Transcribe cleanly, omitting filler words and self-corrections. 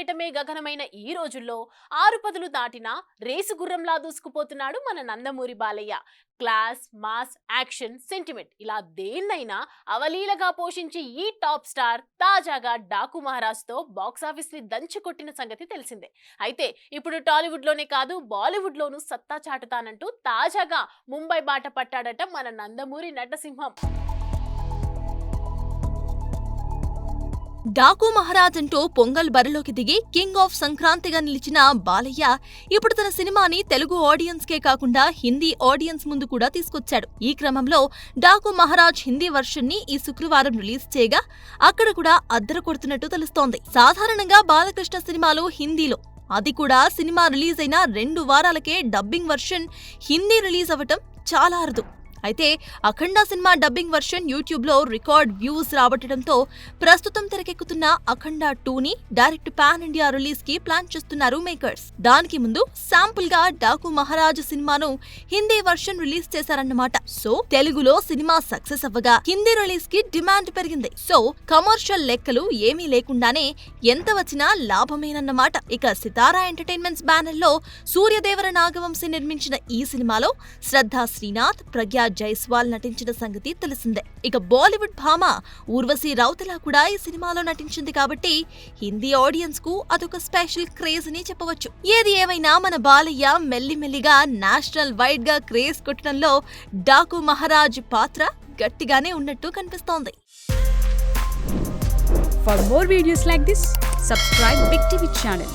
ఏటమే గగనమైన ఈ రోజుల్లో 6 పదులు దాటినా రేసు గుర్రంలా దూసుకుపోతున్నాడు మన Nandamuri Balayya. Class, mass, action, sentiment ఇలా దేన్నైనా అవలీలగా పోషించి ఈ టాప్ స్టార్ తాజాగా డాకు మహారాజ్తో బాక్సాఫీస్ ని దంచుకొట్టిన సంగతి తెలిసిందే. అయితే ఇప్పుడు టాలీవుడ్ లోనే కాదు బాలీవుడ్ లోనూ సత్తా చాటుతానంటూ తాజాగా ముంబై బాట పట్టాడట మన నందమూరి నటసింహం. డాకు మహారాజ్ అంటూ పొంగల్ బరిలోకి దిగి కింగ్ ఆఫ్ సంక్రాంతిగా నిలిచిన బాలయ్య ఇప్పుడు తన సినిమాని తెలుగు ఆడియన్స్ కే కాకుండా హిందీ ఆడియన్స్ ముందు కూడా తీసుకొచ్చాడు. ఈ క్రమంలో డాకు మహారాజ్ హిందీ వర్షన్ ని ఈ శుక్రవారం రిలీజ్ చేయగా అక్కడ కూడా అద్దర కొడుతున్నట్టు తెలుస్తోంది. సాధారణంగా బాలకృష్ణ సినిమాలు హిందీలో, అది కూడా సినిమా రిలీజ్ అయిన 2 వారాలకే డబ్బింగ్ వర్షన్ హిందీ రిలీజ్ అవ్వటం చాలా అరుదు. అయితే అఖండ సినిమా డబ్బింగ్ వర్షన్ యూట్యూబ్ లో రికార్డ్ వ్యూస్ రాబట్టడంతో ప్రస్తుతం తెరకెక్కుతున్న అఖండ 2ని డైరెక్ట్ పాన్ ఇండియా రిలీజ్ కి ప్లాన్ చేస్తున్నారు మేకర్స్. దానికి ముందు శాంపుల్ గా డాకు మహారాజ్ సినిమాను హిందీ వర్షన్ రిలీజ్ చేశారన్నమాట. సో తెలుగులో సినిమా సక్సెస్ అవ్వగా హిందీ రిలీజ్ కి డిమాండ్ పెరిగింది. సో కమర్షియల్ లెక్కలు ఏమీ లేకుండానే ఎంత వచ్చినా లాభమేనన్నమాట. ఇక సితారా ఎంటర్టైన్మెంట్స్ బ్యానర్ లో సూర్యదేవర నాగవంశీ నిర్మించిన ఈ సినిమాలో శ్రద్ధా శ్రీనాథ్, ప్రజ్ఞా జైస్వాల్ నటించిన సంగతి తెలిసిందే. ఇక బాలీవుడ్ భామ ఊర్వశీ రౌతేలా కూడా ఈ సినిమాలో నటించింది కాబట్టి హిందీ ఆడియన్స్ కు అదొక స్పెషల్ క్రేజ్ అని చెప్పవచ్చు. ఏది ఏమైనా మన బాలయ్య మెల్లిమెల్లిగా నేషనల్ వైడ్ గా క్రేజ్ కొట్టడంలో డాకు మహారాజ్ పాత్ర గట్టిగానే ఉన్నట్టు కనిపిస్తోంది. For more videos like this, subscribe Big TV channel.